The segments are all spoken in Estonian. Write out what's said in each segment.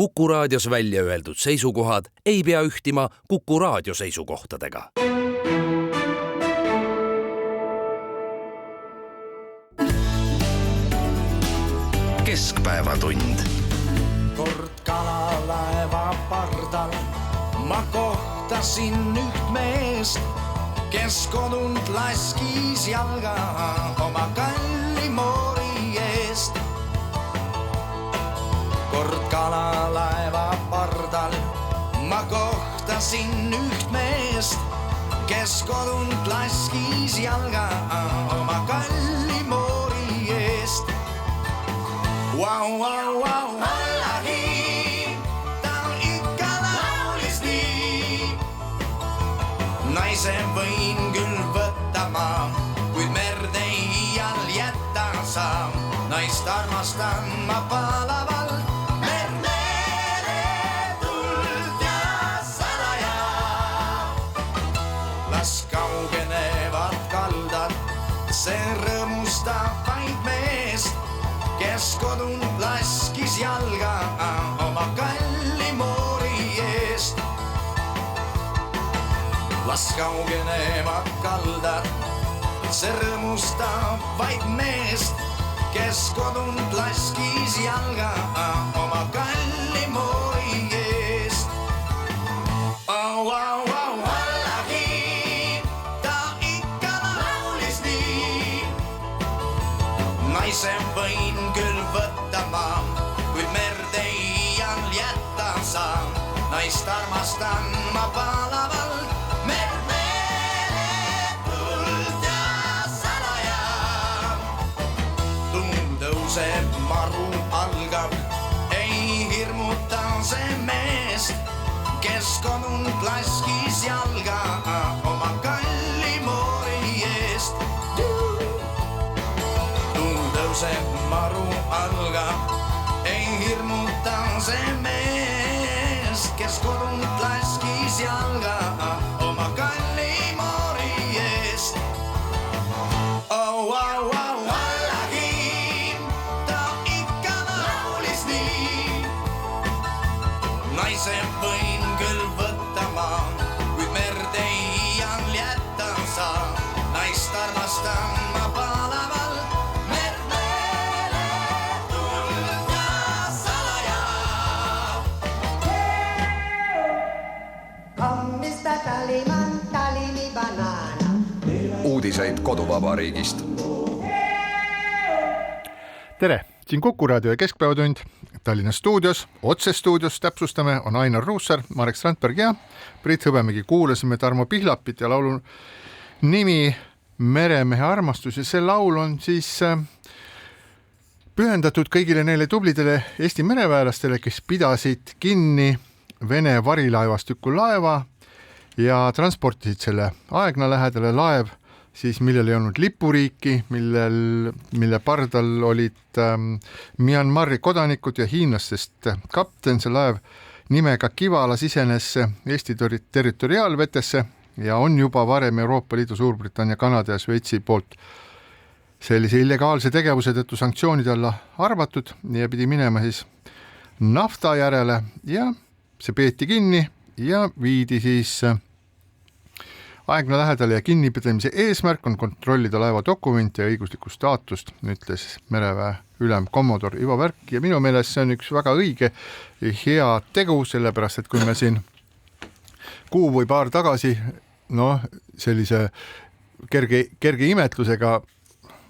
Kuku Raadios välja öeldud seisukohad ei pea ühtima Kuku Raadio seisukohtadega. Keskpäevatund. Kord kalalaeva pardal ma kohtasin üht meest, kes kodunt laskis jalga oma kalli moori eest. Kord kalalaeva pardal ma kohtasin üht meest, kes kodunt laskis jalga oma kalli moori eest. Wow, wow, wow, allahi, ta ikka laulis nii. Naise võin küll võtta ma, kuid merde iial jätta saa. Naist armastan ma palavalt, meretult ja salaja. Las kaugenevad kaldad, see rõõmustab vaid meest, kes kodunt laskis jalga oma kalli moori eest. Las kaugenevad kaldad, see rõõmustab vaid meest, kes kodunt laskis jalga oma kalli moori eest. Oh, oh, oh, allahi, ta ikka laulis nii. Naise võin küll võtta ma, kuid merde iial jätta saa. Naist armastan ma palavalt, meretult ja salaja. Tuum tõuseb, maru algab, ei hirmuta see meest, kes kodunt laskis jalga oma kalli moori eest. Tõuseb, maru algab, ei hirmuta see meest, kes kodunt laskis jalga oma kalli moori eest. Oh, wow, wow, allahi, ta ikka laulis nii. Naise võin küll võtta ma, kuid merde iial jätta saa. Naist armastan ma palavalt, uudiseid koduvabariigist. Tere, siin Kuku Raadio ja Keskpäevatund. Tallinna stuudios, otsestuudios täpsustame, on Ainar Ruussaar, Marek Strandberg ja Priit Hõbemägi. Kuulasime Tarmo Pihlapit ja laulu nimi Meremehe armastus ja see laul on siis pühendatud kõigile neile tublidele Eesti mereväelastele, kes pidasid kinni Vene varilaevastiku laeva ja transportisid selle Aegna lähedale. Laev siis, millel ei olnud lipuriiki, mille pardal olid Myanmari kodanikud ja hiinlastest kapten. See laev nimega Kivala sisenes Eesti territoriaalvetesse ja on juba varem Euroopa Liidu, Suurbritannia, Kanada ja Šveitsi poolt sellise illegaalse tegevuse tõttu sanktsioonide alla arvatud ja pidi minema siis nafta järele ja see peeti kinni ja viidi siis Aegna lähedale ja kinnipidamise eesmärk on kontrollida laeva dokumente ja õiguslikku staatust, ütles mereväe ülem kommodor Ivo Värk ja minu meelest see on üks väga õige ja hea tegu, sellepärast et kui me siin kuu või paar tagasi sellise kerge imetlusega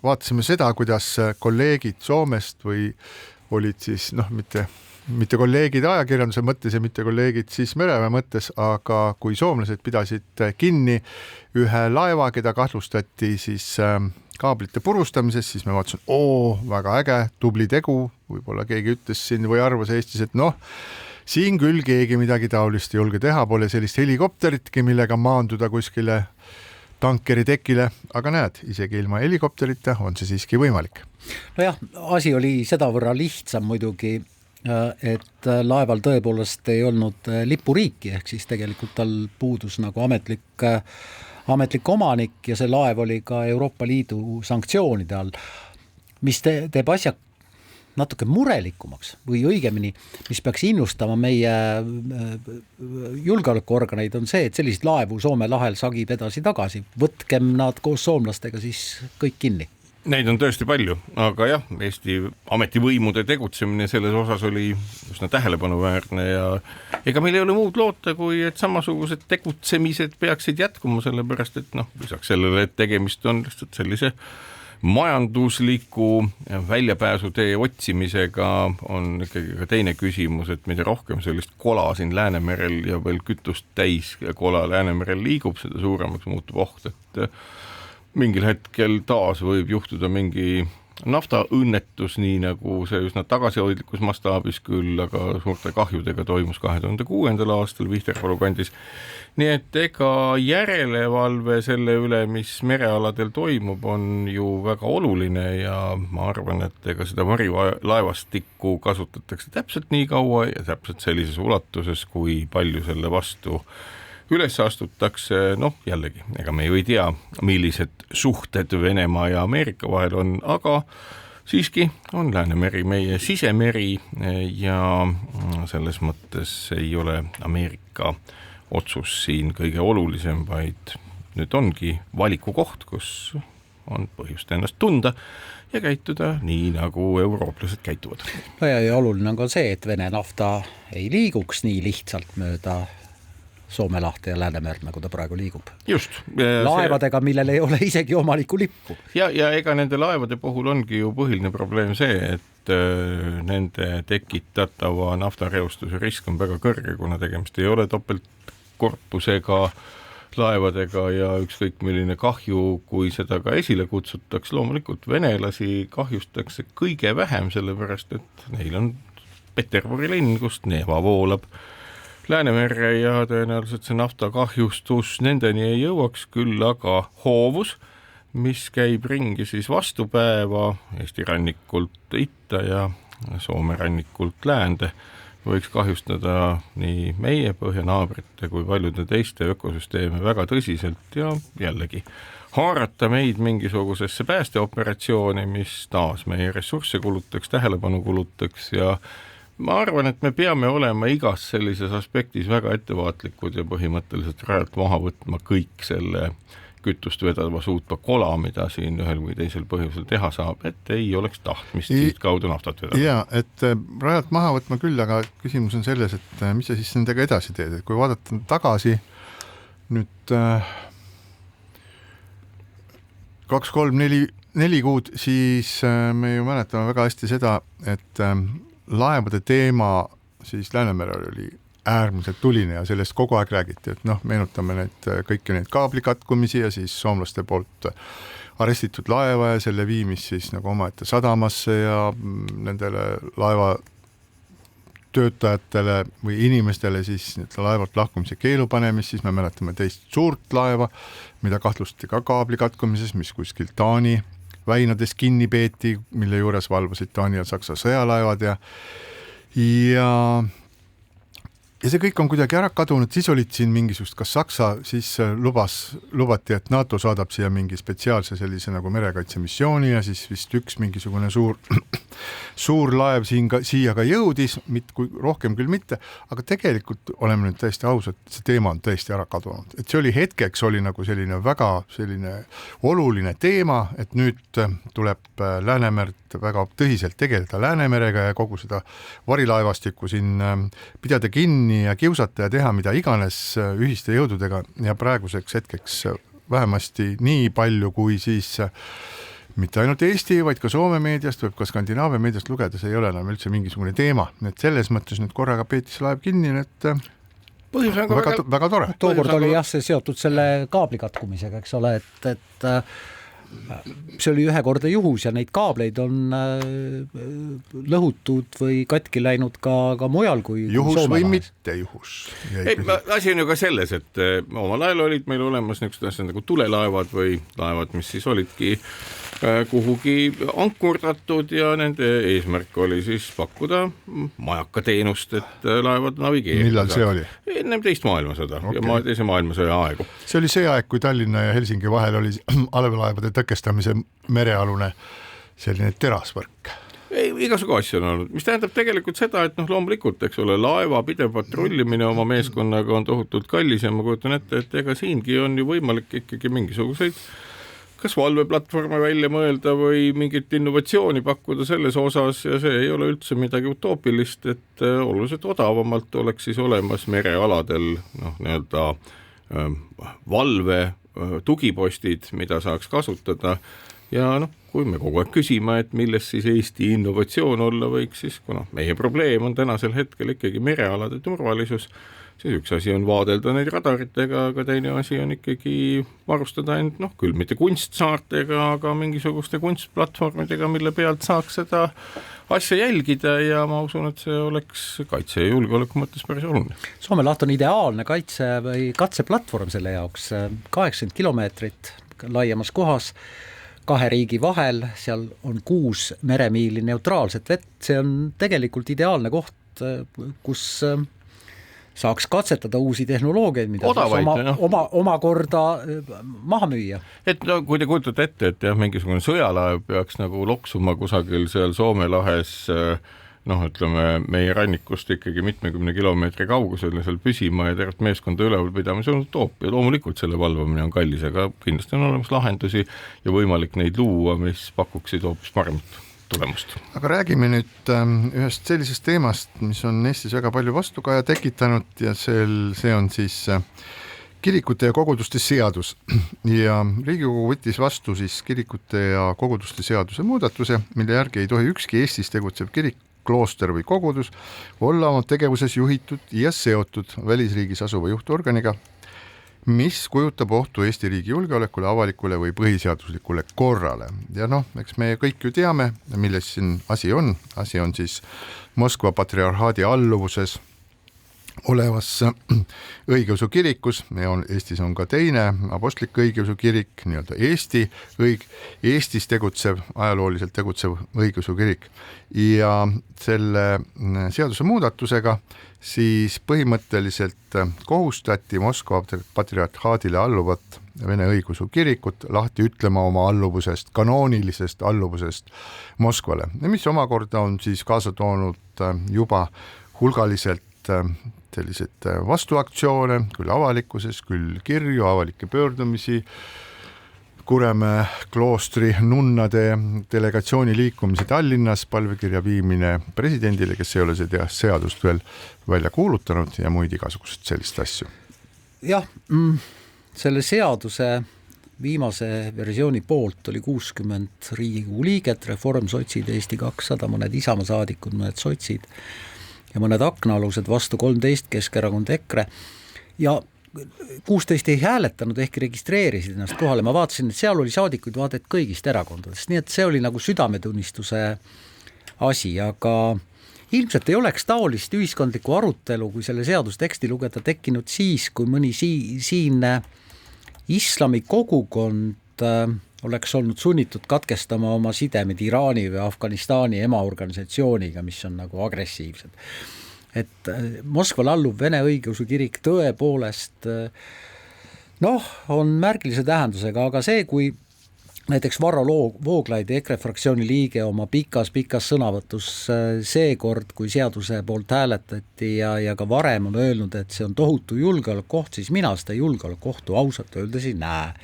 vaatasime seda, kuidas kolleegid Soomest või olid siis mitte kolleegid ajakirjanduse mõttes ja mitte kolleegid siis mereväe mõttes, aga kui soomlased pidasid kinni ühe laeva, keda kahtlustati siis kaablite purustamises, siis me vaatasin, väga äge, tubli tegu, võib-olla keegi ütles siin või arvas Eestis, et siin küll keegi midagi taolist ei julge teha, pole sellist helikopteritki, millega maanduda kuskile tankeri tekile, aga näed, isegi ilma helikopterita on see siiski võimalik. Nojah, asi oli sedavõrra lihtsam muidugi, et laeval tõepoolest ei olnud lipuriiki, ehk siis tegelikult tal puudus nagu ametlik omanik ja see laev oli ka Euroopa Liidu sanktsioonide all, mis teeb asja natuke murelikumaks või õigemini, mis peaks innustama meie julgeolekuorganeid, on see, et selliseid laevu Soome lahel sagib edasi-tagasi. Võtkem nad koos soomlastega siis kõik kinni. Neid on tõesti palju, aga jah, Eesti ametivõimude tegutsemine selles osas oli üsna tähelepanuväärne ja ega meil ei ole muud loota, kui et samasugused tegutsemised peaksid jätkuma, sellepärast et lisaks sellele, et tegemist on lihtsalt sellise majandusliku väljapääsutee otsimisega, on ikkagi ka teine küsimus, et mida rohkem sellist kola siin Läänemerel ja veel kütust täis kola Läänemerel liigub, seda suuremaks muutub oht, et mingil hetkel taas võib juhtuda mingi naftaõnnetus, nii nagu see üsna tagasihoidlikus mastaabis küll, aga suurte kahjudega toimus 2006. aastal Vihterpalu kandis. Nii et ega järelevalve selle üle, mis merealadel toimub, on ju väga oluline ja ma arvan, et ega seda varilaevastikku kasutatakse täpselt nii kaua ja täpselt sellises ulatuses, kui palju selle vastu üles astutakse, jällegi, ega me ju ei tea, millised suhted Venemaa ja Ameerika vahel on, aga siiski on Läänemeri meie sisemeri ja selles mõttes ei ole Ameerika otsus siin kõige olulisem, vaid nüüd ongi valiku koht, kus on põhjust ennast tunda ja käituda nii, nagu eurooplased käituvad. Ja oluline on ka see, et Vene nafta ei liiguks nii lihtsalt mööda Soome lahte ja Läänemerd, nagu ta praegu liigub. Just. Laevadega, millel ei ole isegi omaliku lippu. Ja ega nende laevade puhul ongi ju põhiline probleem see, et nende tekitatava naftareostuse risk on väga kõrge, kuna tegemist ei ole topeltkorpusega laevadega ja ükskõik milline kahju, kui seda ka esile kutsutaks, loomulikult venelasi kahjustatakse kõige vähem, sellepärast et neil on Peterburi linn, kust Neeva voolab Läänemerre ja tõenäoliselt see naftakahjustus nendeni ei jõuaks, küll aga hoovus, mis käib ringi siis vastupäeva Eesti rannikult itta ja Soome rannikult läände, võiks kahjustada nii meie põhjanaabrite kui paljude teiste ökosüsteeme väga tõsiselt ja jällegi haarata meid mingisugusesse päästeoperatsiooni, mis taas meie ressursse kulutaks, tähelepanu kulutaks ja ma arvan, et me peame olema igas sellises aspektis väga ettevaatlikud ja põhimõtteliselt rajalt maha võtma kõik selle kütust vedava suutva kola, mida siin ühel või teisel põhjusel teha saab, et ei oleks tahtmist siit kaudu naftat vedada. Ja, et rajalt maha võtma küll, aga küsimus on selles, et mis sa siis nendega edasi teed, et kui vaadata tagasi nüüd 2, 3, 4 kuud, siis me ju mäletame väga hästi seda, et laevade teema siis Läänemerel oli äärmiselt tuline ja sellest kogu aeg räägiti, et meenutame kõiki neid kaablikatkumisi ja siis soomlaste poolt arestitud laeva ja selle viimist siis nagu omaette sadamasse ja nendele laeva töötajatele või inimestele siis laevalt lahkumise keelu panemist, siis me mäletame teist suurt laeva, mida kahtlustati ka kaablikatkumises, mis kuskil Taani väinades kinni peeti, mille juures valvasid Taani ja Saksa sõjalaevad ja see kõik on kuidagi ära kadunud, siis olid siin mingisugust, kas Saksa siis lubati, et NATO saadab siia mingi spetsiaalse sellise nagu merekaitsemissiooni ja siis vist üks mingisugune suur laev siia ka jõudis, rohkem küll mitte, aga tegelikult oleme nüüd täiesti ausad, see teema on tõesti ära kadunud. Et see oli hetkeks oli nagu selline väga oluline teema, et nüüd tuleb Läänemerd väga tõsiselt tegeleda Läänemerega ja kogu seda varilaevastikku siin pidada kinni ja kiusata ja teha mida iganes ühiste jõududega ja praeguseks hetkeks vähemasti nii palju, kui siis mitte ainult Eesti, vaid ka Soome meediast, võib ka Skandinaavia meediast lugeda, see ei ole enam üldse mingisugune teema. Et selles mõttes nüüd korraga peetis laev kinni, et väga tore. Tookord oli jah see seotud selle kaablikatkumisega, eks ole, et see oli ühekordne juhus ja neid kaableid on lõhutud või katki läinud ka mujal kui juhus Soome või lahes. Mitte juhus. Asi on ju ka selles, et omal ajal olid meil olemas niisugused asjad nagu tulelaevad või laevad, mis siis olidki kuhugi ankurdatud ja nende eesmärk oli siis pakkuda majakateenust, et laevad navigeerida. Millal see oli? Ennem teist maailmasõda ja teise maailmasõja aegu. See oli see aeg, kui Tallinna ja Helsingi vahel oli allveelaevade tõkestamise merealune selline terasvõrk. igasugu asju on olnud, mis tähendab tegelikult seda, et loomulikult, eks ole, laeva pidev patrullimine oma meeskonnaga on tohutult kallis ja ma kujutan ette, et ega siingi on ju võimalik ikkagi mingisuguseid kas valveplatvorme välja mõelda või mingit innovatsiooni pakkuda selles osas ja see ei ole üldse midagi utoopilist, et oluliselt odavamalt oleks siis olemas merealadel nii-öelda valve tugipostid, mida saaks kasutada ja kui me kogu aeg küsima, et milles siis Eesti innovatsioon olla võiks, siis kuna meie probleem on tänasel hetkel ikkagi merealade turvalisus, siis üks asi on vaadelda neid radaritega, aga teine asi on ikkagi varustada end, küll mitte kunstsaartega, aga mingisuguste kunstplatvormidega, mille pealt saaks seda asja jälgida ja ma usun, et see oleks kaitse ja julgeoleku mõttes päris oluline. Soome laht on ideaalne kaitse või katseplatvorm selle jaoks, 80 kilomeetrit laiemas kohas, 2 riigi vahel, seal on 6 meremiili neutraalset vett, see on tegelikult ideaalne koht, kus saaks katsetada uusi tehnoloogiaid, mida omakorda maha müüa. Et kui te kujutate ette, et mingisugune sõjalaev peaks nagu loksuma kusagil seal Soome lahes ütleme, meie rannikust ikkagi mitmekümne kilomeetri kaugusel seal püsima ja tervet meeskonda üleval pidama, see on utoopia. Loomulikult selle valvamine on kallis, aga kindlasti on olemas lahendusi ja võimalik neid luua, mis pakuksid hoopis paremat tulemust. Aga räägime nüüd ühest sellisest teemast, mis on Eestis väga palju vastukaja tekitanud ja see on siis kirikute ja koguduste seadus. Ja Riigikogu võttis vastu siis kirikute ja koguduste seaduse muudatuse, mille järgi ei tohi ükski Eestis tegutsev kirik, klooster või kogudus olla oma tegevuses juhitud ja seotud välisriigis asuva juhtorganiga, mis kujutab ohtu Eesti riigi julgeolekule, avalikule või põhiseaduslikule korrale. Ja eks me kõik ju teame, milles siin asi on. Asi on siis Moskva patriarhaadi alluvuses olevas õigeusu kirikus, Eestis on ka teine apostlik õigeusu kirik, nii-öelda Eestis ajalooliselt tegutsev õigeusu kirik ja selle seaduse muudatusega siis põhimõtteliselt kohustati Moskva patriarhaadile alluvat Vene õigeusu kirikut lahti ütlema oma alluvusest, kanoonilisest alluvusest Moskvale, mis omakorda on siis kaasa toonud juba hulgaliselt sellised vastuaktsioone, küll avalikkuses, küll kirju, avalikke pöördumisi, Kuremäe kloostri nunnade delegatsiooni liikumise Tallinnas, palvekirja viimine presidendile, kes ei ole seda seadust veel välja kuulutanud ja muid igasugused sellist asju. Jah, selle seaduse viimase versiooni poolt oli 60 Riigikogu liiget, Reform, sotsid, Eesti 200, mõned Isamaa saadikud, mõned sotsid ja mõned aknaalused, vastu 13, Keskerakond, EKRE ja 16 ei hääletanud ehk registreerisid ennast kohale. Ma vaatasin, et seal oli saadikuid vaadet kõigist erakondadest, nii et see oli nagu südametunnistuse asi, aga ilmselt ei oleks taolist ühiskondlikku arutelu, kui selle seadusteksti lugeda, tekkinud siis, kui mõni siinne islami kogukond oleks olnud sunnitud katkestama oma sidemed Iraani või Afganistani emaorganisatsiooniga, mis on nagu agressiivsed. Et Moskval alluv Vene õigeusu kirik tõepoolest on märgilise tähendusega, aga see, kui näiteks Varro Vooglaid, EKRE fraktsiooni liige oma pikas sõnavõtus seekord, kui seaduse poolt hääletati ja ka varem on öelnud, et see on tohutu julgeolekuoht, siis mina seda julgeolekuohtu ausalt öeldes ei näe.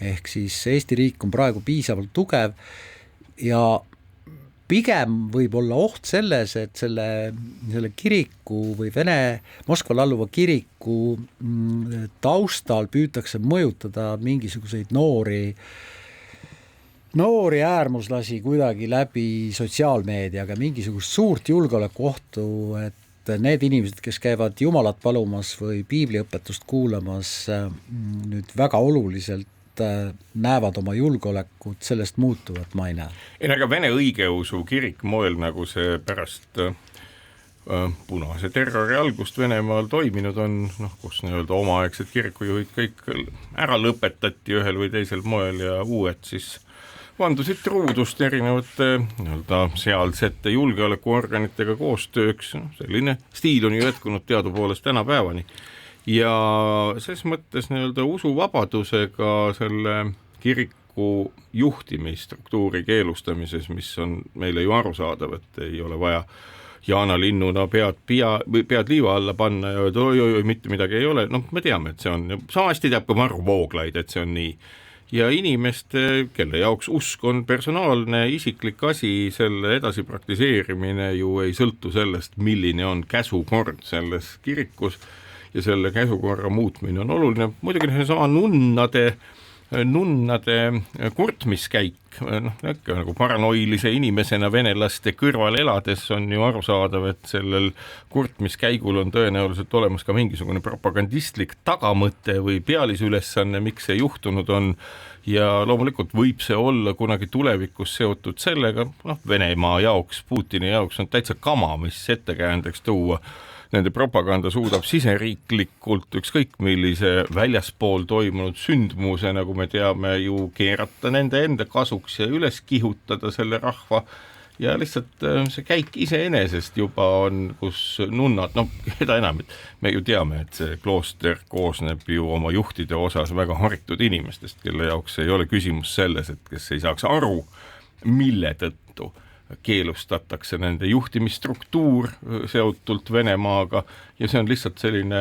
Ehk siis Eesti riik on praegu piisavalt tugev ja pigem võib olla oht selles, et selle kiriku või Moskval alluva kiriku taustal püütakse mõjutada mingisuguseid noori äärmuslasi kuidagi läbi sotsiaalmeediaga, mingisugust suurt julgeolekuohtu, et need inimesed, kes käivad jumalat palumas või piibliõpetust kuulamas, nüüd väga oluliselt näevad oma julgeolekut, sellest muutuvat ma ei näe. Aga Vene õigeusu kirik moel, nagu see pärast punase terrori algust Venemaal toiminud on, kus nii-öelda omaaegsed kirikujuhid kõik ära lõpetati ühel või teisel moel ja uued siis vandusid truudust erinevate nii-öelda sealsete julgeolekuorganitega koostööks. Selline stiil on ju jätkunud teadupoolest tänapäevani. Ja ses mõttes nii-öelda usuvabadusega selle kiriku kirikliku juhtimisstruktuuri keelustamises, mis on meile ju arusaadav, et ei ole vaja Jaana Linnuna pead liiva alla panna ja öelda, oi, mitte midagi ei ole. Me teame, et see on, samasti teab ka Varro Vooglaid, et see on nii. Ja inimeste, kelle jaoks usk on personaalne, isiklik asi, selle edasi praktiseerimine ju ei sõltu sellest, milline on käsukord selles kirikus ja selle käsukorra muutmine on oluline. Muidugi sama nunnade kurtmiskäik, nagu paranoilise inimesena venelaste kõrval elades on ju arusaadav, et sellel kurtmiskäigul on tõenäoliselt olemas ka mingisugune propagandistlik tagamõte või pealisülesanne, miks see juhtunud on ja loomulikult võib see olla kunagi tulevikus seotud sellega, Venemaa jaoks, Putini jaoks on täitsa kama, mis ettekäändeks tuua. Nende propaganda suudab siseriiklikult ükskõik millise väljaspool toimunud sündmuse, nagu me teame, ju keerata nende enda kasuks ja üles kihutada selle rahva ja lihtsalt see käik iseenesest juba on, kus nunnad, keda enam, et me ju teame, et see klooster koosneb ju oma juhtide osas väga haritud inimestest, kelle jaoks ei ole küsimus selles, et kes ei saaks aru, mille tõttu keelustatakse nende juhtimisstruktuur seotult Venemaaga ja see on lihtsalt selline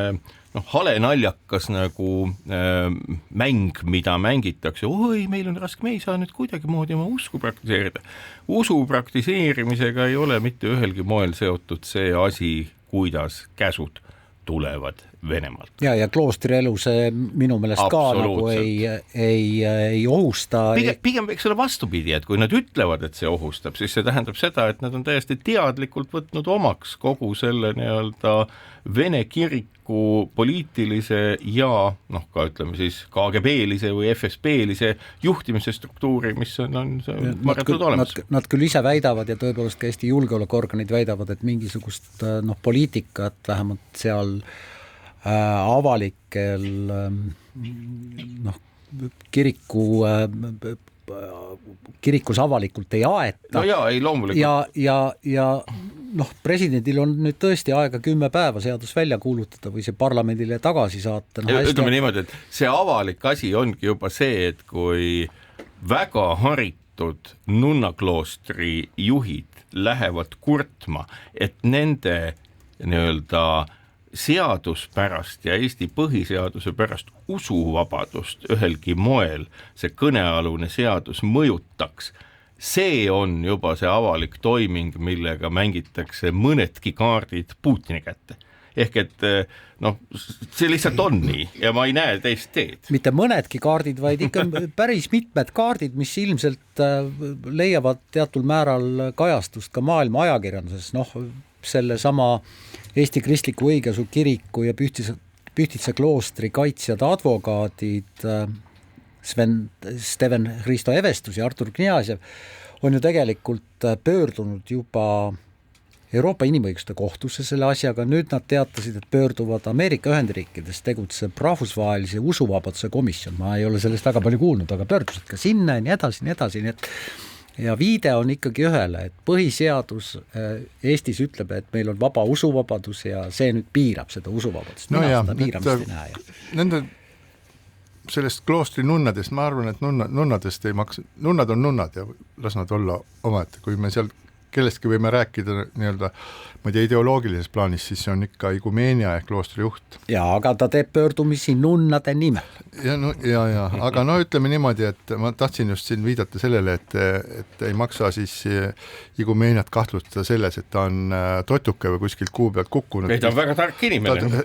hale naljakas nagu mäng, mida mängitakse. Oi, meil on raske, me ei saa nüüd kuidagi moodi oma usku praktiseerida. Usu praktiseerimisega ei ole mitte ühelgi moel seotud see asi, kuidas käsud tulevad Venemaalt. Ja kloostri elu see minu meelest ka nagu ei ohusta. Pigem võiks olla vastupidi, et kui nad ütlevad, et see ohustab, siis see tähendab seda, et nad on täiesti teadlikult võtnud omaks kogu selle nii-öelda Vene kiriku poliitilise ja ka ütleme siis KGB-lise või FSB-lise juhtimise struktuuri, mis on olemas. Nad küll ise väidavad ja tõepoolest ka Eesti julgeolekuorganid väidavad, et mingisugust poliitikat vähemalt seal avalikel kirikus avalikult ei aeta. Ei loomulikult. Ja presidendil on nüüd tõesti aega 10 päeva seadus välja kuulutada või see parlamendile tagasi saata. Ütleme niimoodi, et see avalik asi ongi juba see, et kui väga haritud nunnakloostri juhid lähevad kurtma, et nende nii-öelda seaduspärast ja Eesti põhiseaduse pärast usuvabadust ühelgi moel see kõnealune seadus mõjutaks, see on juba see avalik toiming, millega mängitakse mõnedki kaardid Putini kätte. Ehk et see lihtsalt on nii ja ma ei näe teist teed. Mitte mõnedki kaardid, vaid ikka päris mitmed kaardid, mis ilmselt leiavad teatud määral kajastust ka maailma ajakirjanduses. Selle sama Eesti Kristliku Õigeusu Kiriku ja Pühtitsa kloostri kaitsjad advokaadid Steven Hristo Evestus ja Artur Kniazev on ju tegelikult pöördunud juba Euroopa Inimõiguste kohtusse selle asjaga. Nüüd nad teatasid, et pöörduvad Ameerika Ühendriikides tegutsev rahvusvahelise usuvabaduse komisjon. Ma ei ole sellest väga palju kuulnud, aga pöördusid ka sinna ja nii edasi. Ja viide on ikkagi ühele, et põhiseadus Eestis ütleb, et meil on vaba usuvabadus ja see nüüd piirab seda usuvabadust. Seda piiramist ei näe. Nende sellest kloostri nunnadest, ma arvan, et nunnadest ei maksa, nunnad on nunnad ja las nad olla omaette, kui me seal kellestki võime rääkida nii-öelda, ma ei tea, ideoloogilises plaanis, siis see on ikka igumeenia ehk kloostri juht. Ja, aga ta teeb pöördumisi nunnade nimel. Aga ütleme niimoodi, et ma tahtsin just siin viidata sellele, et ei maksa siis igumeeniat kahtlustada selles, et ta on totuke või kuskilt kuu pealt kukkunud. Ei, ta on väga tark inimene.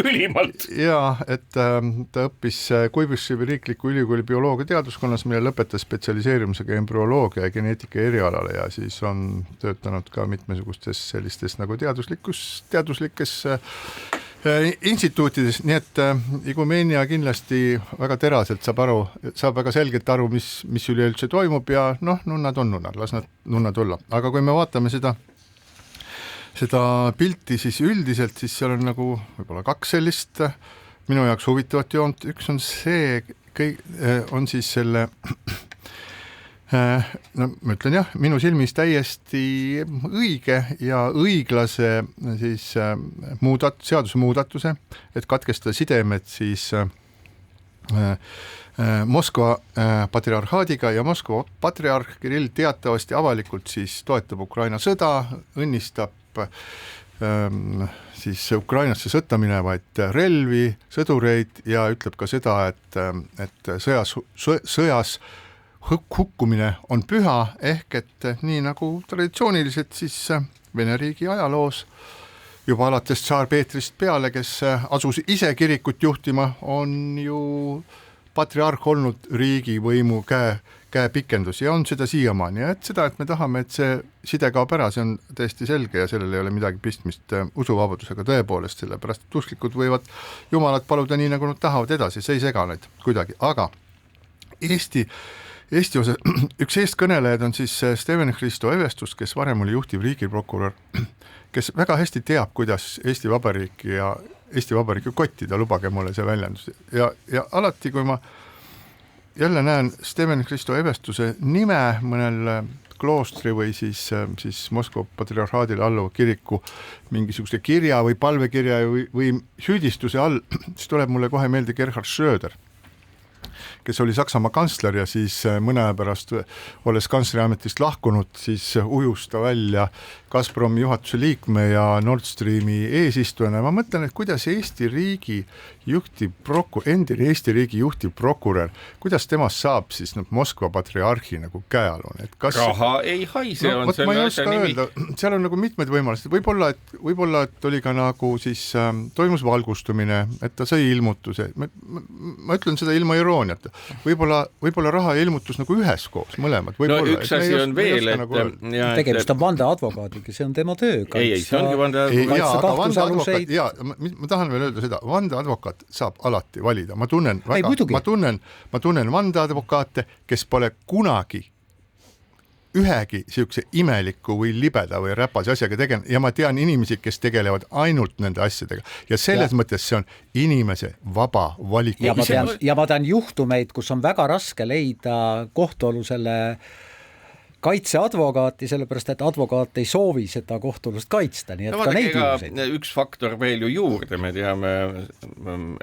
Ülimalt. Ja, et ta õppis Kuibüssi riikliku ülikooli bioloogia teaduskonnas, mille lõpetas spetsialiseerimisega embrüoloogia ja geneetika erialale ja siis on töötanud ka mitmesugustes sellistes nagu teaduslikes instituutides, nii et igumeenia kindlasti väga teraselt saab väga selgelt aru, mis üleüldse toimub ja nunnad on nunnad, las nad nunnad olla. Aga kui me vaatame seda pilti, siis üldiselt siis seal on nagu võib-olla 2 sellist minu jaoks huvitavat joont. Üks on see, on siis selle ma ütlen jah, minu silmis täiesti õige ja õiglase siis seaduse muudatuse, et katkestada sidemed siis Moskva patriarhaadiga ja Moskva patriarh Kirill teatavasti avalikult siis toetab Ukraina sõda, õnnistab siis Ukrainasse sõtta minevaid relvi, sõdureid ja ütleb ka seda, et sõjas hukkumine on püha, ehk et nii nagu traditsiooniliselt siis Vene riigi ajaloos juba alates tsaar Peetrist peale, kes asus ise kirikut juhtima, on ju patriarh olnud riigivõimu käepikendus ja on seda siiamaani, et seda, et me tahame, et see side kaob ära, see on täiesti selge ja sellel ei ole midagi pistmist usuvabadusega tõepoolest, sellepärast et usklikud võivad jumalat paluda nii, nagu nad tahavad edasi, see ei sega neid kuidagi, aga Eesti osa, üks eestkõnelejad on siis Steven-Hristo Evestus, kes varem oli juhtiv riigiprokurör, kes väga hästi teab, kuidas Eesti Vabariiki kottida, lubage mulle see väljendus. Ja alati, kui ma jälle näen Steven-Hristo Evestuse nime mõnel kloostri või siis Moskva patriarhaadile alluva kiriku mingisuguse kirja või palvekirja või süüdistuse all, siis tuleb mulle kohe meelde Gerhard Schröder, kes oli Saksamaa kantsler ja siis mõne aja pärast, olles kansleriametist lahkunud, siis ujus ta välja Gazpromi juhatuse liikme ja Nord Streami eesistujana. Ma mõtlen, et kuidas Eesti riigi endine Eesti riigi juhtiv prokurör, kuidas temast saab siis Moskva patriarhi nagu käealune? Raha ei haise, on selle asja nimi. Seal on nagu mitmed võimalused, võib-olla et oli ka nagu siis toimus valgustumine, et ta sai ilmutuse, ma ütlen seda ilma irooniata, võib-olla raha ja ilmutus nagu üheskoos, mõlemad. No üks asi on veel, et tegemist on vandeadvokaadiga, see on tema töö. Ei, see ongi vandeadvokaat. Ma tahan veel öelda seda, vandeadvokaat saab alati valida. Ma tunnen vandeadvokaate, kes pole kunagi ühegi siukse imeliku või libeda või räpase asjaga tegelenud ja ma tean inimesi, kes tegelevad ainult nende asjadega ja selles mõttes see on inimese vaba valik. Ja ma tean juhtumeid, kus on väga raske leida kohtualusele kaitseadvokaati, sellepärast et advokaat ei soovi seda kohtualust kaitsta, nii et ka neid juhuseid. Üks faktor veel ju juurde, me teame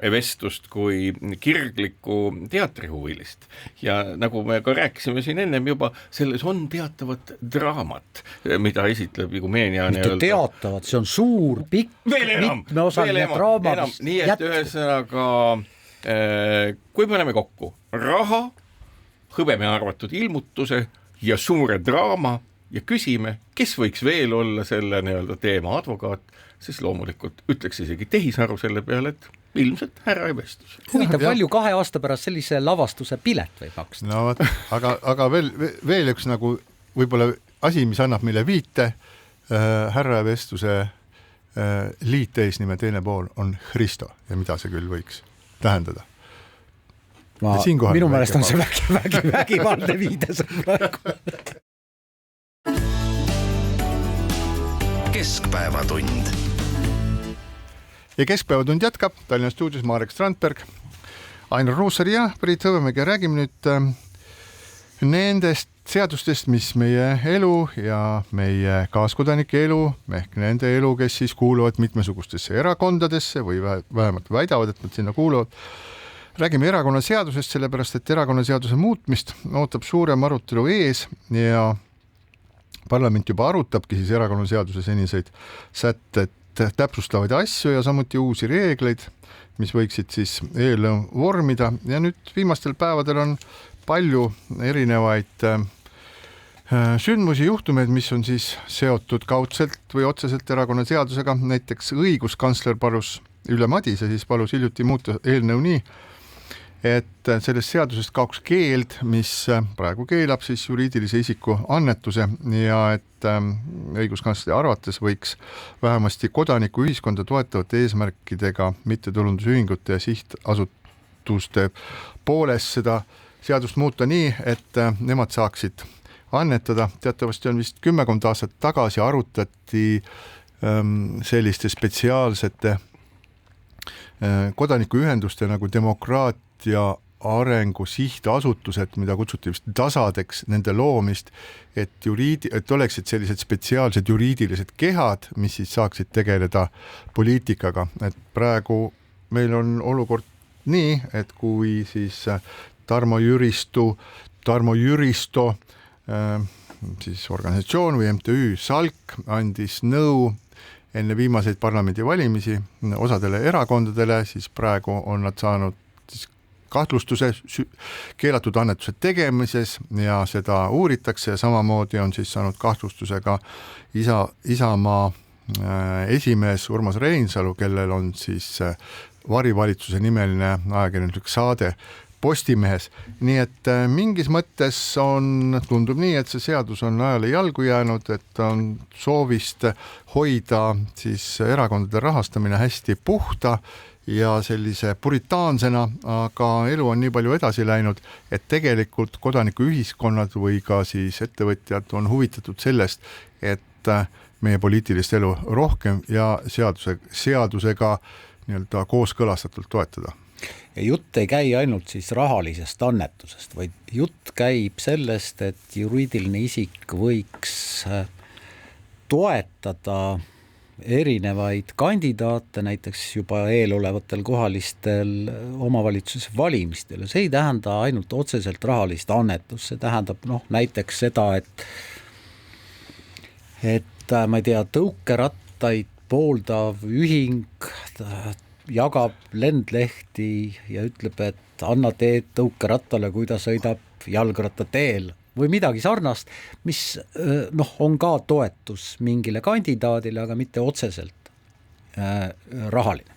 Evestust kui kirglikku teatrihuvilist ja nagu me ka rääkisime siin ennem juba, selles on teatavat draamat, mida esitleb Igumeenia. Mitte teatavat, see on suur, pikk, mitmeosaline draama. Nii et ühesõnaga, kui me oleme kokku raha, hõbeme arvatud ilmutuse ja suure draama ja küsime, kes võiks veel olla selle teema advokaat, siis loomulikult ütleks isegi tehisaru selle peale, et ilmselt härra Evestus. Huvitav, palju 2 aasta pärast sellise lavastuse pilet võib maksta? No, aga veel üks nagu võib-olla asi, mis annab meile viite, härra Evestuse liiteesnime teine pool on Hristo ja mida see küll võiks tähendada? Minu meelest on see vägivaldne viide praegu. Keskpäevatund. Ja Keskpäevatund jätkab Tallinna stuudios Marek Strandberg, Ainar Ruussaar ja Priit Hõbemägi. Räägime nüüd nendest seadustest, mis meie elu ja meie kaaskodanike elu, ehk nende elu, kes siis kuuluvad mitmesugustesse erakondadesse või vähemalt väidavad, et nad sinna kuuluvad. Räägime erakonnaseadusest, sellepärast et erakonnaseaduse muutmist ootab suurem arutelu ees ja parlament juba arutabki siis erakonnaseaduse seniseid sätted täpsustavaid asju ja samuti uusi reegleid, mis võiksid siis eelnõu vormida ja nüüd viimastel päevadel on palju erinevaid sündmusi, juhtumeid, mis on siis seotud kaudselt või otseselt erakonnaseadusega, näiteks õiguskantsler Ülle Madise siis palus hiljuti muuta eelnõu nii, et sellest seadusest kaoks keeld, mis praegu keelab siis juriidilise isiku annetuse ja et õiguskantsleri arvates võiks vähemasti kodaniku ühiskonda toetavate eesmärkidega mittetulundusühingute ja sihtasutuste poolest seda seadust muuta nii, et nemad saaksid annetada. Teatavasti on vist 10 aastat tagasi arutati selliste spetsiaalsete kodanikuühenduste nagu demokraatia arengu sihtasutused, mida kutsuti vist DASAdeks, nende loomist, et oleksid sellised spetsiaalsed juriidilised kehad, mis siis saaksid tegeleda poliitikaga. Et praegu meil on olukord nii, et kui siis Tarmo Jüristo siis organisatsioon või MTÜ Salk andis nõu enne viimaseid parlamendivalimisi osadele erakondadele, siis praegu on nad saanud siis kahtlustuse keelatud annetuse tegemises ja seda uuritakse ja samamoodi on siis saanud kahtlustuse ka Isamaa esimees Urmas Reinsalu, kellel on siis varivalitsuse nimeline ajakirjanduslik saade Postimehes. Nii et mingis mõttes tundub nii, et see seadus on ajale jalgu jäänud, et on soovist hoida siis erakondade rahastamine hästi puhta ja sellise puritaansena, aga elu on nii palju edasi läinud, et tegelikult kodanikuühiskonnad või ka siis ettevõtjad on huvitatud sellest, et meie poliitilist elu rohkem ja seadusega nii-öelda kooskõlastatult toetada. Ja jutt ei käi ainult siis rahalisest annetusest, vaid jutt käib sellest, et juriidiline isik võiks toetada erinevaid kandidaate näiteks juba eelolevatel kohalistel omavalitsuse valimistel. See ei tähenda ainult otseselt rahalist annetust, see tähendab näiteks seda, et ma ei tea, tõukerattaid pooldav ühing jagab lendlehti ja ütleb, et anna teed tõukerattale, kui ta sõidab jalgrattateel või midagi sarnast, mis on ka toetus mingile kandidaadile, aga mitte otseselt rahaline.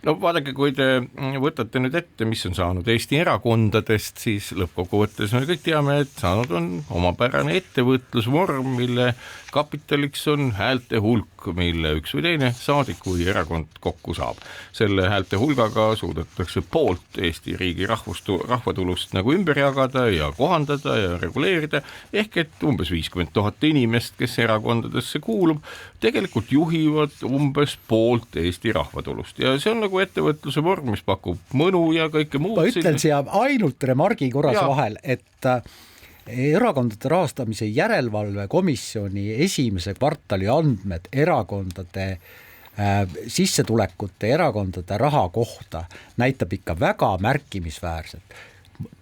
No vaadake, kui te võtate nüüd ette, mis on saanud Eesti erakondadest, siis lõppkokkuvõttes me kõik teame, et saanud on omapärane ettevõtlusvorm, mille kapitaliks on häälte hulk, mille üks või teine saadik või erakond kokku saab. Selle häälte hulgaga suudetakse poolt Eesti riigi rahvatulust nagu ümber jagada ja kohandada ja reguleerida, ehk et umbes 50 000 inimest, kes erakondadesse kuulub, tegelikult juhivad umbes poolt Eesti rahvatulust ja see on nagu ettevõtluse vorm, mis pakub mõnu ja kõike muud. Ma ütlen siia ainult remargi korras vahel, et erakondade rahastamise järelevalve komisjoni esimese kvartali andmed erakondade sissetulekute, erakondade raha kohta näitab ikka väga märkimisväärselt.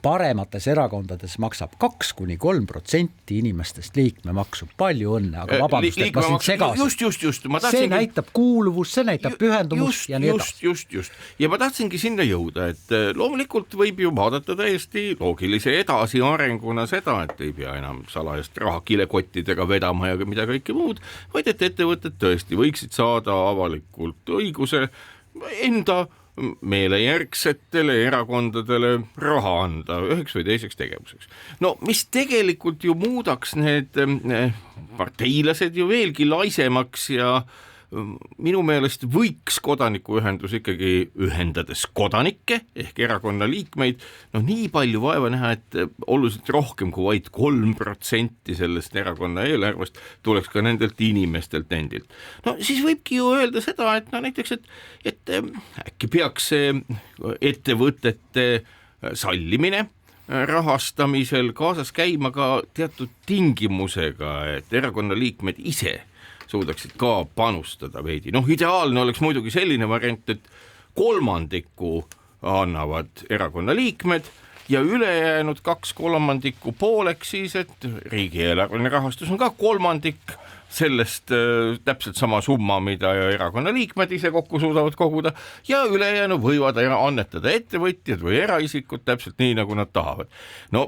Paremates erakondades maksab 2-3% inimestest liikmemaksu. Palju õnne, aga vabandust, et ma sind segasin. Just. See näitab kuuluvust, see näitab pühendumust ja nii edasi. Just. Ja ma tahtsingi sinna jõuda, et loomulikult võib ju vaadata täiesti loogilise edasiarenguna seda, et ei pea enam salajast raha kilekottidega vedama ja mida kõike muud, vaid et ettevõtted tõesti võiksid saada avalikult õiguse enda meelejärgsetele erakondadele raha anda üheks või teiseks tegevuseks. No mis tegelikult ju muudaks need parteilased ju veelgi laisemaks ja minu meelest võiks kodanikuühendus ikkagi ühendades kodanikke ehk erakonna liikmeid, nii palju vaeva näha, et oluliselt rohkem kui vaid 3% sellest erakonna eelarvest tuleks ka nendelt inimestelt endilt. Siis võibki ju öelda seda, et näiteks, et äkki peaks see ettevõtete sallimine rahastamisel kaasas käima ka teatud tingimusega, et erakonna liikmed ise suudaksid ka panustada veidi. Ideaalne oleks muidugi selline variant, et 1/3 annavad erakonna liikmed ja ülejäänud 2/3 pooleks siis, et riigieelarveline rahastus on ka 1/3 sellest täpselt sama summa, mida erakonna liikmed ise kokku suudavad koguda ja ülejäänu võivad annetada ettevõtjad või eraisikud täpselt nii, nagu nad tahavad.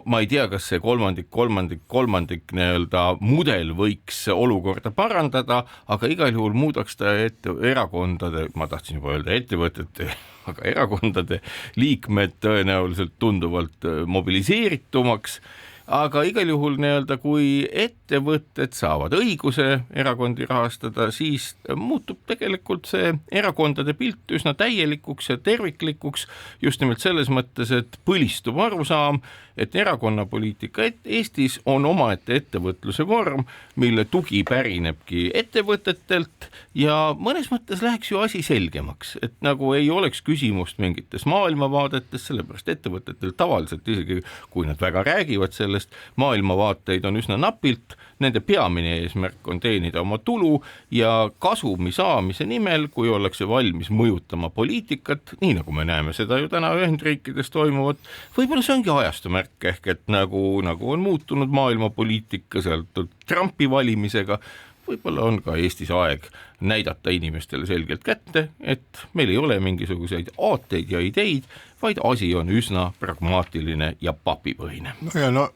Ma ei tea, kas see 1/3 nii-öelda mudel võiks olukorda parandada, aga igal juhul muudaks ta erakondade, ma tahtsin juba öelda ettevõtete, aga erakondade liikmed tõenäoliselt tunduvalt mobiliseeritumaks. Aga igal juhul nii-öelda, kui ettevõtted saavad õiguse erakondi rahastada, siis muutub tegelikult see erakondade pilt üsna täielikuks ja terviklikuks just nimelt selles mõttes, et põlistub arusaam, et erakonnapoliitika Eestis on omaette ettevõtluse vorm, mille tugi pärinebki ettevõtetelt ja mõnes mõttes läheks ju asi selgemaks, et nagu ei oleks küsimust mingites maailmavaadetes, sellepärast ettevõtetel tavaliselt isegi, kui nad väga räägivad sellest, maailmavaateid on üsna napilt, nende peamine eesmärk on teenida oma tulu ja kasumi saamise nimel, kui ollakse valmis mõjutama poliitikat, nii nagu me näeme seda ju täna Ühendriikides toimuvat, võib-olla see ongi ajastu märk ehk et nagu on muutunud maailma poliitika sealt Trumpi valimisega, võib-olla on ka Eestis aeg näidata inimestele selgelt kätte, et meil ei ole mingisuguseid aateid ja ideid, vaid asi on üsna pragmaatiline ja papipõhine. No ja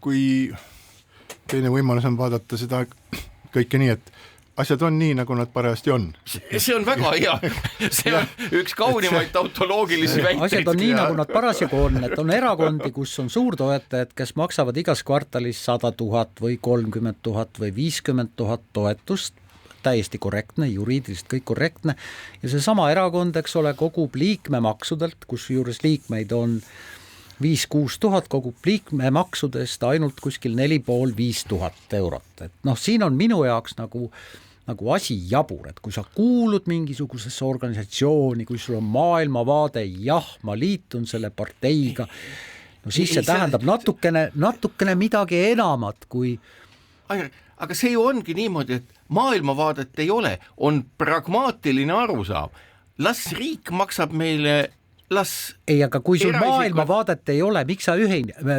kui teine võimalus on vaadata seda kõike nii, et asjad on nii, nagu nad parajasti on. See on väga hea. See on üks kaunimaid tautoloogilisi väiteid. Asjad on nii, nagu nad parasjagu on, et on erakondi, kus on suurtoetajad, kes maksavad igas kvartalis 100 000 või 30 000 või 50 000 toetust, täiesti korrektne, juriidiliselt kõik korrektne, ja see sama erakond, eks ole, kogub liikmemaksudelt, kus juures liikmeid on 5-6 tuhat, kogub liikmemaksudest ainult kuskil 4,5-5 tuhat eurot. Et siin on minu jaoks nagu asi jabur, et kui sa kuulud mingisugusesse organisatsiooni, kui sul on maailmavaade, jah, ma liitun selle parteiga, siis see tähendab natukene midagi enamat kui... Aga see ju ongi niimoodi, et maailmavaadet ei ole, on pragmaatiline arusaam. Las riik maksab meile... Ei, aga kui sul maailmavaadet ei ole, miks sa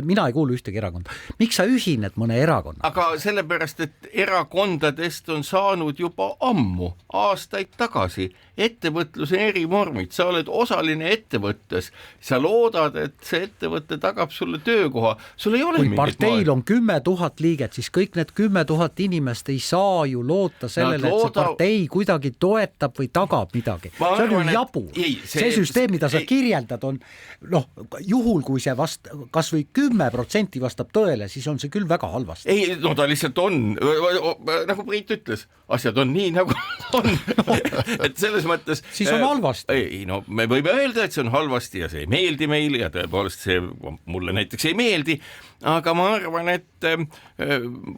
mina ei kuulu ühtegi erakonda, miks sa ühined mõne erakonna? Aga sellepärast, et erakondadest on saanud juba ammu, aastaid tagasi, ettevõtluse erivormid, sa oled osaline ettevõttes, sa loodad, et see ettevõtte tagab sulle töökoha, sul ei ole kui parteil on 10 000 liiget, siis kõik need 10 000 inimest ei saa ju loota sellele, et see partei kuidagi toetab või tagab midagi. See on ju jabur. See süsteem, mida sa kirjeldad, on juhul, kui see kas või 10% vastab tõele, siis on see küll väga halvasti. Ei, ta lihtsalt on, nagu Priit ütles, asjad on nii, nagu on. Et selles mõttes... Siis on halvasti. Ei, me võime öelda, et see on halvasti ja see ei meeldi meile ja tõepoolest see mulle näiteks ei meeldi, aga ma arvan, et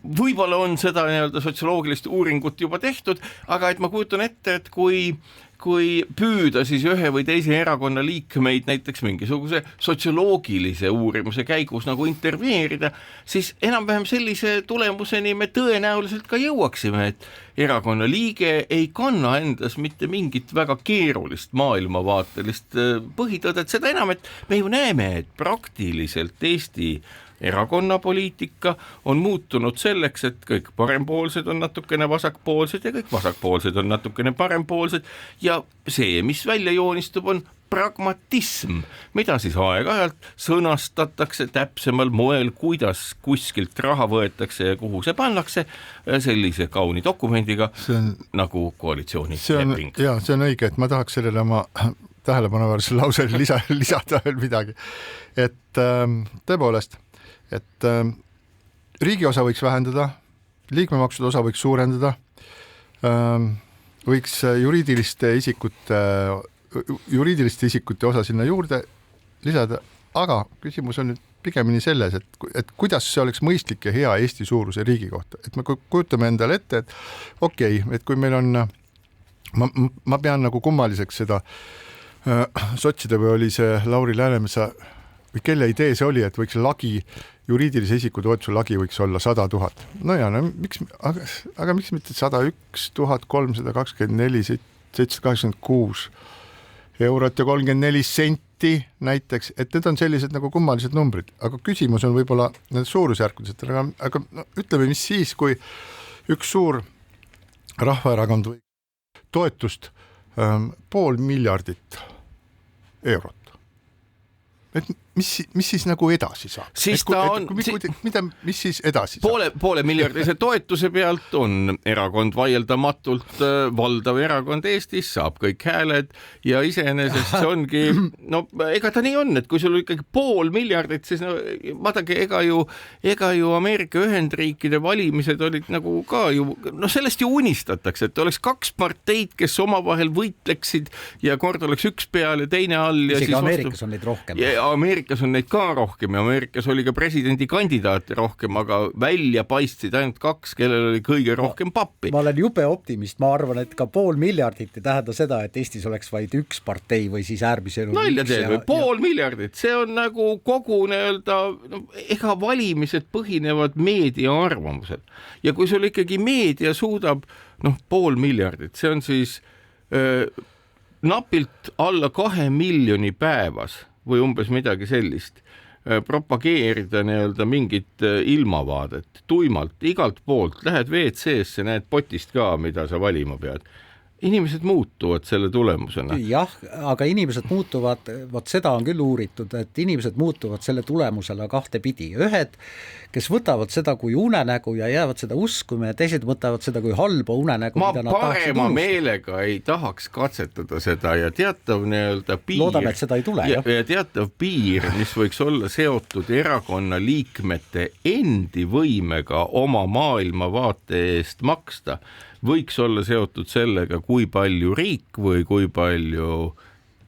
võib-olla on seda sotsioloogilist uuringut juba tehtud, aga et ma kujutan ette, et kui püüda siis ühe või teise erakonna liikmeid näiteks mingisuguse sotsioloogilise uurimuse käigus nagu intervjueerida, siis enam-vähem sellise tulemuseni me tõenäoliselt ka jõuaksime, et erakonna liige ei kanna endas mitte mingit väga keerulist maailmavaatelist põhitõdet, seda enam, et me ju näeme, et praktiliselt Eesti erakonnapoliitika on muutunud selleks, et kõik parempoolsed on natukene vasakpoolsed ja kõik vasakpoolsed on natukene parempoolsed ja see, mis välja joonistub, on pragmatism, mida siis aeg-ajalt sõnastatakse täpsemal moel, kuidas kuskilt raha võetakse ja kuhu see pannakse sellise kauni dokumendiga nagu koalitsioonileping. Ja see on õige, et ma tahaks sellele oma tähelepanuväärse lausele lisada veel midagi, et tõepoolest, et riigi osa võiks vähendada, liikmemaksude osa võiks suurendada, võiks juriidiliste isikute osa sinna juurde lisada, aga küsimus on nüüd pigemini selles, et kuidas see oleks mõistlik ja hea Eesti suuruse riigi kohta, et me kujutame endale ette, et okei, et kui meil on, ma pean nagu kummaliseks seda sotside või oli see Lauri Läänemetsa või kelle idee see oli, et võiks juriidilise isiku toetuse lagi võiks olla 100 000. No ja, aga miks mitte 101 324 786 eurot ja 34 senti näiteks, et need on sellised nagu kummalised numbrid, aga küsimus on võib-olla need suurusjärkudest, aga ütleme, mis siis, kui üks suur rahvaerakond või toetust 500 miljardit eurot. Et mis siis nagu edasi saab? Mis siis edasi saab? Poole miljardise toetuse pealt on erakond vaieldamatult valdav erakond Eestis, saab kõik hääled ja iseenesest see ongi, ega ta nii on, et kui sul ikkagi 500 miljardit, siis vaadake, ega ju Ameerika Ühendriikide valimised olid nagu ka ju, sellest ju unistatakse, et oleks 2 parteid, kes omavahel võitleksid ja kord oleks üks peal ja teine all. Isegi Ameerikas on neid rohkem. Ameerikas Ameerikas on neid ka rohkem ja Ameerikas oli ka presidendikandidaate rohkem, aga välja paistsid ainult 2, kellel oli kõige rohkem pappi. Ma olen jube optimist, ma arvan, et ka 500 miljardit ei tähenda seda, et Eestis oleks vaid üks partei või siis äärmiselu. Nalja teed või 500 miljardit, see on nagu kogu nii-öelda, ega valimised põhinevad meedia arvamused ja kui sul ikkagi meedia suudab 500 miljardit, see on siis napilt alla 2 miljoni päevas või umbes midagi sellist, propageerida nii-öelda mingit ilmavaadet tuimalt, igalt poolt, lähed WC-sse, näed potist ka, mida sa valima pead. Inimesed muutuvad selle tulemusena. Jah, aga inimesed muutuvad, vot seda on küll uuritud, et inimesed muutuvad selle tulemusena 2 pidi. Ühed, kes võtavad seda kui unenägu ja jäävad seda uskuma ja teised võtavad seda kui halba unenägu. Ma parema meelega ei tahaks katsetada seda ja teatav nii-öelda piir. Loodame, et seda ei tule. Ja teatav piir, mis võiks olla seotud erakonna liikmete endi võimega oma maailmavaate eest maksta, võiks olla seotud sellega, kui palju riik või kui palju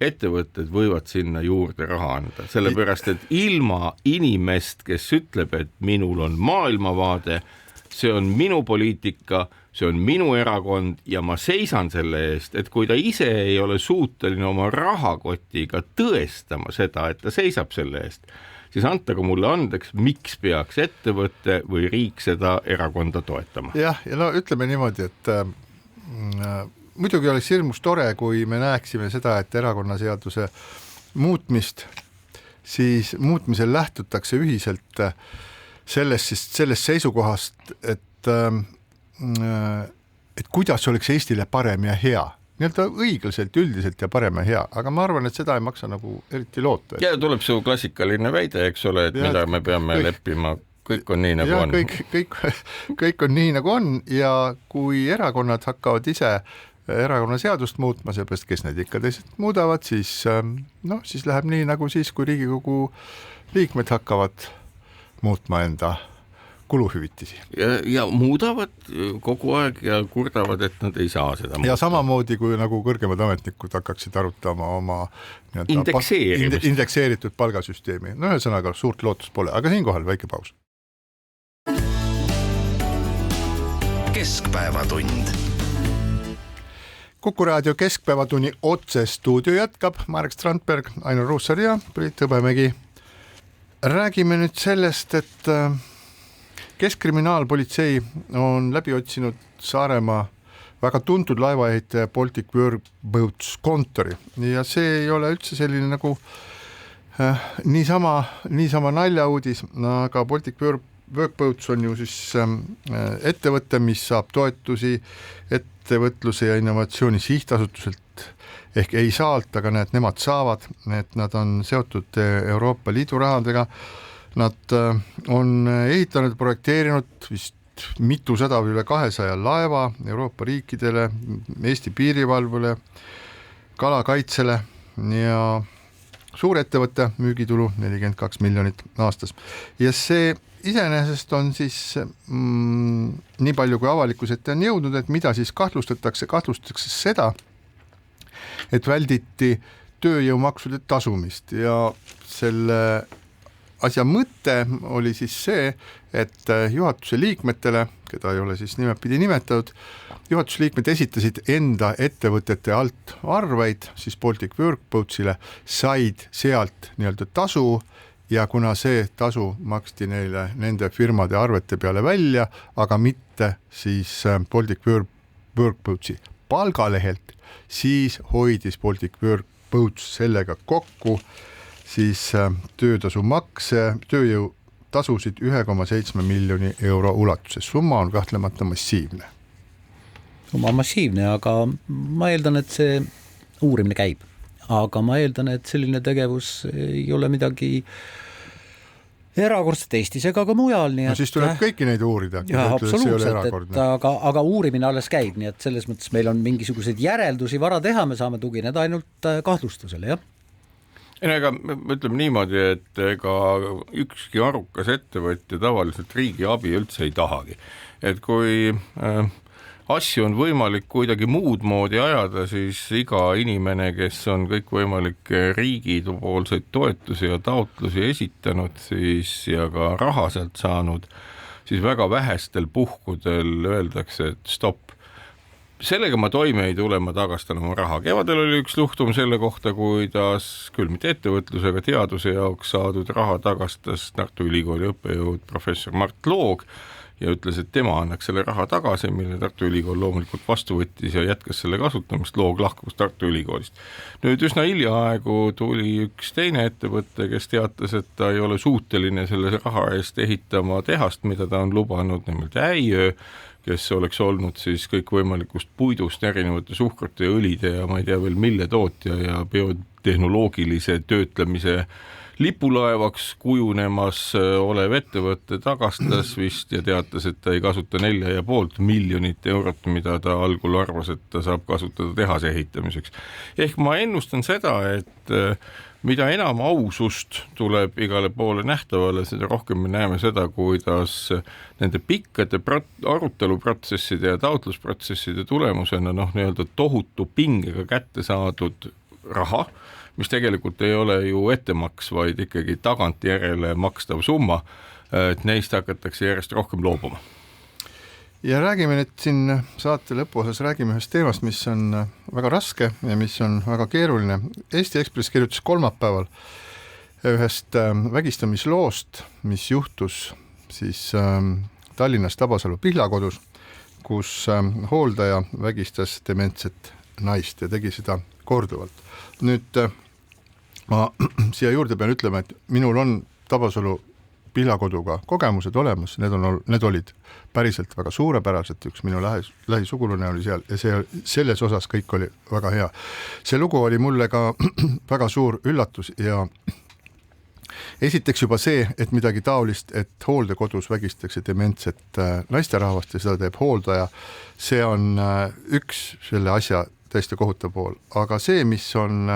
ettevõtted võivad sinna juurde raha anda. Sellepärast, et ilma inimest, kes ütleb, et minul on maailmavaade, see on minu poliitika, see on minu erakond ja ma seisan selle eest, et kui ta ise ei ole suuteline oma rahakotiga tõestama seda, et ta seisab selle eest, siis antagu mulle andeks, miks peaks ettevõtte või riik seda erakonda toetama. Jah, ja no ütleme niimoodi, et muidugi oleks hirmus tore, kui me näeksime seda, et erakonnaseaduse muutmist, siis muutmisel lähtutakse ühiselt sellest seisukohast, et kuidas oleks Eestile parem ja hea. Nii-öelda õiglaselt, üldiselt ja parem ja hea, aga ma arvan, et seda ei maksa nagu eriti loota. Ja tuleb su klassikaline väide, eks ole, et mida me peame leppima, kõik on nii nagu on. Kõik on nii nagu on ja kui erakonnad hakkavad ise erakonnaseadust muutma, seepärast kes need ikka teised muudavad, siis läheb nii nagu siis, kui Riigikogu liikmed hakkavad muutma enda kuluhüvitisi. Ja muudavad kogu aeg ja kurdavad, et nad ei saa seda muuta. Ja samamoodi, kui nagu kõrgemad ametnikud hakkaksid arutama oma indekseeritud palgasüsteemi. No ühesõnaga suurt lootust pole, aga siinkohal väike paus. Keskpäevatund. Kuku raadio Keskpäevatunni otse stuudio jätkab Marek Strandberg, Ainur Ruussaar ja Priit Hõbemägi. Räägime nüüd sellest, et Keskkriminaalpolitsei on läbi otsinud Saaremaa väga tuntud laevaehitaja Baltic Workboats kontori ja see ei ole üldse selline nagu niisama naljauudis, aga Baltic Workboats on ju siis ettevõte, mis saab toetusi ettevõtluse ja innovatsiooni sihtasutuselt ehk ei saalt, aga nemad saavad, et nad on seotud Euroopa Liidu rahadega. Nad on ehitanud, projekteerinud vist mitusada või üle 200 laeva Euroopa riikidele, Eesti piirivalvele, kalakaitsele ja suurettevõtte müügitulu 42 miljonit aastas. Ja see iseenesest on siis nii palju, kui avalikus ette on jõudnud, et mida siis kahtlustatakse seda, et välditi tööjõumaksude tasumist ja selle asja mõte oli siis see, et juhatuse liikmetele, keda ei ole siis nimepidi nimetatud, juhatuse liikmed esitasid enda ettevõtete alt arveid, siis Baltic Workboatsile, said sealt nii-öelda tasu ja kuna see tasu maksti neile nende firmade arvete peale välja, aga mitte siis Baltic Workboatsi palgalehelt, siis hoidis Baltic Workboats sellega kokku siis tööjõu tasusid 1,7 miljoni euro ulatuses. Summa on kahtlemata massiivne. Summa on massiivne, aga ma eeldan, et see uurimine käib. Aga ma eeldan, et selline tegevus ei ole midagi erakordset Eestis ega ka mujal. Nii siis tuleb kõiki neid uurida. Ja, absoluutselt, aga uurimine alles käib, nii et selles mõttes meil on mingisuguseid järeldusi vara teha, me saame tugineda ainult kahtlustusele, jah? Ega ütleme niimoodi, et ega ükski arukas ettevõtja tavaliselt riigi abi üldse ei tahagi. Et kui asju on võimalik kuidagi muud moodi ajada, siis iga inimene, kes on kõikvõimalikke riigipoolseid toetusi ja taotlusi esitanud siis ja ka raha sealt saanud, siis väga vähestel puhkudel öeldakse, et stopp. Sellega ma toime ei tule, ma tagastan oma raha. Kevadel oli üks luhtum selle kohta, kuidas küll mitte ettevõtlusega teaduse jaoks saadud raha tagastas Tartu Ülikooli õppejõud professor Mart Loog ja ütles, et tema annaks selle raha tagasi, mille Tartu Ülikool loomulikult vastu võttis ja jätkas selle kasutamist. Loog lahkus Tartu Ülikoolist. Nüüd üsna hiljaaegu tuli üks teine ettevõte, kes teatas, et ta ei ole suuteline selle raha eest ehitama tehast, mida ta on lubanud, nimelt Äiö, kes oleks olnud siis kõikvõimalikust puidust erinevate suhkrute ja õlide ja ma ei tea veel mille tootja ja biotehnoloogilise töötlemise lipulaevaks kujunemas olev ettevõte tagastas vist ja teatas, et ta ei kasuta 4,5 miljonit eurot, mida ta algul arvas, et ta saab kasutada tehase ehitamiseks. Ehk ma ennustan seda, et mida enam ausust tuleb igale poole nähtavale, seda rohkem me näeme seda, kuidas nende pikkade aruteluprotsesside ja taotlusprotsesside tulemusena nii-öelda tohutu pingega kätte saadud raha, mis tegelikult ei ole ju ettemaks, vaid ikkagi tagantjärele makstav summa, et neist hakatakse järjest rohkem loobuma. Ja räägime nüüd siin saate lõpuosas, räägime ühest teemast, mis on väga raske ja mis on väga keeruline. Eesti Ekspress kirjutas kolmapäeval ühest vägistamisloost, mis juhtus siis Tallinnas Tabasalu Pihlakodus, kus hooldaja vägistas dementset naist ja tegi seda korduvalt. Nüüd ma siia juurde pean ütlema, et minul on Tabasalu Pihlakoduga kogemused olemas, need olid päriselt väga suurepärased, üks minu lähisugulane oli seal ja selles osas kõik oli väga hea. See lugu oli mulle ka väga suur üllatus ja esiteks juba see, et midagi taolist, et hooldekodus vägistatakse dementset naisterahvast ja seda teeb hooldaja, see on üks selle asja täiesti kohutav pool, aga see, mis on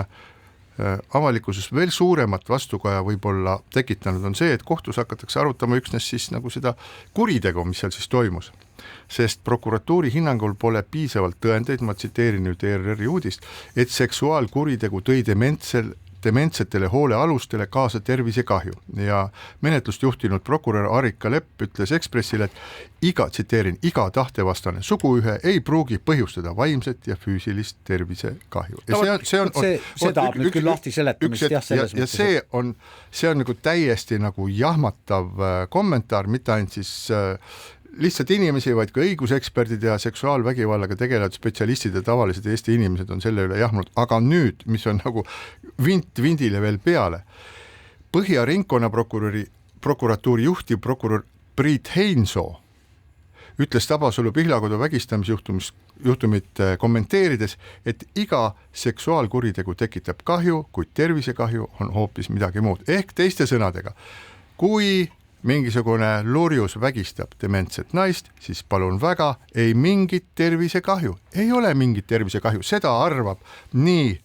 avalikkuses veel suuremat vastukaja võib-olla tekitanud, on see, et kohtus hakatakse arutama üksnes siis nagu seda kuritegu, mis seal siis toimus. Sest prokuratuuri hinnangul pole piisavalt tõendeid, ma tsiteerin nüüd ERR-i uudist, et seksuaalkuritegu tõi dementsetele hoolealustele kaasa tervisekahju ja menetlust juhtinud prokurör Arika Lepp ütles Ekspressile, et iga tahtevastane suguühe ei pruugi põhjustada vaimset ja füüsilist tervisekahju. See tahab nüüd küll lahti seletamist, jah, selles mõttes. Ja see on nagu täiesti nagu jahmatav kommentaar, mitte ainult siis lihtsalt inimesi, vaid ka õiguseksperdid ja seksuaalvägivallaga tegelevad spetsialistid ja tavalised Eesti inimesed on selle üle jahmunud. Aga nüüd, mis on nagu vindile veel peale, Põhja ringkonnaprokuratuuri juhtivprokurör Priit Heinsoo ütles Tabasalu Pihlakodu vägistamisjuhtumit kommenteerides, et iga seksuaalkuritegu tekitab kahju, kuid tervisekahju on hoopis midagi muud. Ehk teiste sõnadega, kui mingisugune lurjus vägistab dementset naist, siis palun väga, ei mingit tervisekahju. Ei ole mingit tervisekahju. Seda arvab nii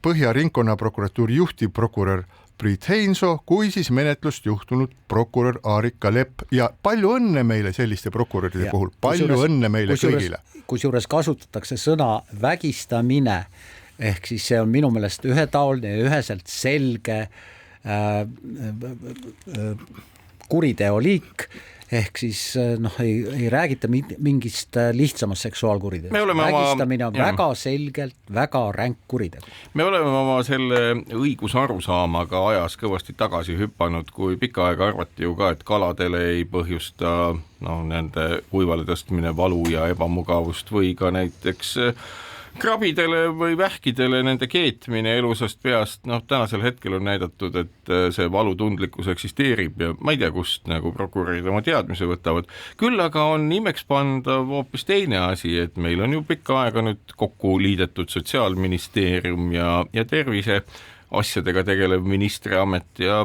Põhja ringkonnaprokuratuuri juhtivprokurör Priit Heinsoo, kui siis menetlust juhtunud prokurör Arika Lepp ja palju õnne meile selliste prokuröride puhul, palju õnne meile kõigile. Kusjuures kasutatakse sõna vägistamine, ehk siis see on minu meelest ühetaoline ja üheselt selge kuriteoliik, ehk siis ei räägita mingist lihtsamast seksuaalkuriteost. Vägistamine on väga selgelt väga ränk kuritegu. Me oleme oma selle õigusarusaamaga ajas kõvasti tagasi hüpanud, kui pikka aega arvati ju ka, et kaladele ei põhjusta nende kuivale tõstmine valu ja ebamugavust või ka näiteks krabidele või vähkidele nende keetmine elusast peast, tänasel hetkel on näidatud, et see valutundlikkus eksisteerib ja ma ei tea, kust nagu prokurörid oma teadmise võtavad. Küll aga on imeks pandav hoopis teine asi, et meil on ju pikka aega nüüd kokku liidetud Sotsiaalministeerium ja tervise asjadega tegelev ministriamet ja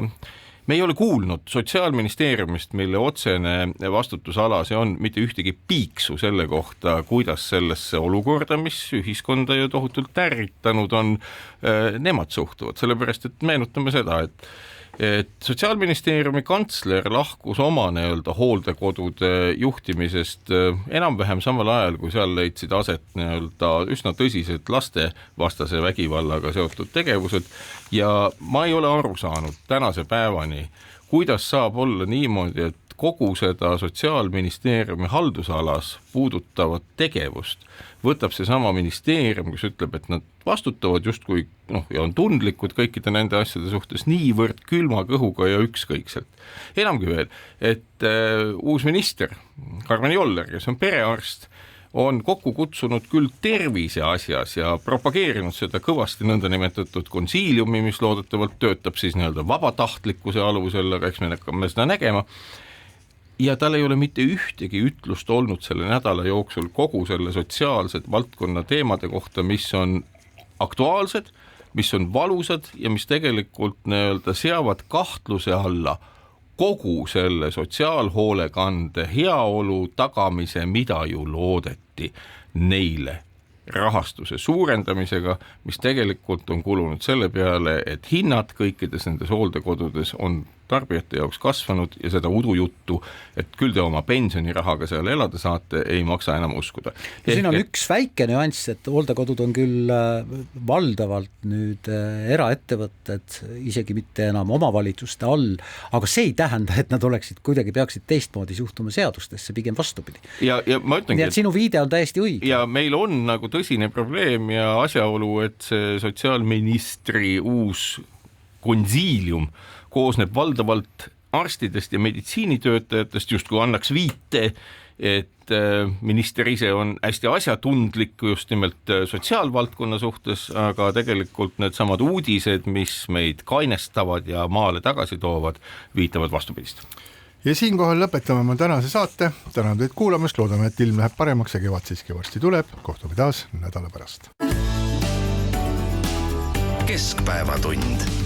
me ei ole kuulnud Sotsiaalministeeriumist, mille otsene vastutusala see on, mitte ühtegi piiksu selle kohta, kuidas sellesse olukorda, mis ühiskonda ju tohutult tärritanud on, nemad suhtuvad. Sellepärast, et meenutame seda, et Sotsiaalministeeriumi kantsler lahkus oma nii-öelda hooldekodude juhtimisest enam-vähem samal ajal, kui seal leidsid aset nii-öelda üsna tõsised lastevastase vägivallaga seotud tegevused ja ma ei ole aru saanud tänase päevani, kuidas saab olla niimoodi, et kogu seda Sotsiaalministeeriumi haldusalas puudutavat tegevust võtab see sama ministeerium, kes ütleb, et nad vastutavad justkui ja on tundlikud kõikide nende asjade suhtes niivõrd külma kõhuga ja ükskõikselt. Enamgi veel, et uus minister, Karmen Joller, kes on perearst, on kokku kutsunud küll tervise asjas ja propageerinud seda kõvasti nõndanimetatud konsiiliumi, mis loodetavalt töötab siis nii-öelda vabatahtlikkuse alusel, aga eks me hakkame seda nägema. Ja tal ei ole mitte ühtegi ütlust olnud selle nädala jooksul kogu selle sotsiaalsed valdkonna teemade kohta, mis on aktuaalsed, mis on valusad ja mis tegelikult nii-öelda seavad kahtluse alla kogu selle sotsiaalhoolekande heaolu tagamise, mida ju loodeti neile rahastuse suurendamisega, mis tegelikult on kulunud selle peale, et hinnad kõikides nendes hooldekodudes on tarbijate jaoks kasvanud ja seda udujuttu, et küll te oma pensionirahaga seal elada saate, ei maksa enam uskuda. Ja siin on üks väike nüanss, et hooldekodud on küll valdavalt nüüd eraettevõtted, isegi mitte enam omavalitsuste all, aga see ei tähenda, et nad peaksid teistmoodi suhtuma seadustesse, pigem vastupidi. Ja ma ütlengi, nii et sinu viide on täiesti õige. Ja meil on nagu tõsine probleem ja asjaolu, et see sotsiaalministri uus konsiilium koosneb valdavalt arstidest ja meditsiinitöötajatest, justkui annaks viite, et minister ise on hästi asjatundlik just nimelt sotsiaalvaldkonna suhtes, aga tegelikult need samad uudised, mis meid kainestavad ja maale tagasi toovad, viitavad vastupidist. Ja siinkohal lõpetame ma tänase saate. Tänan teid kuulamast, loodame, et ilm läheb paremaks ja kevad siiski varsti tuleb. Kohtume taas nädala pärast. Keskpäevatund.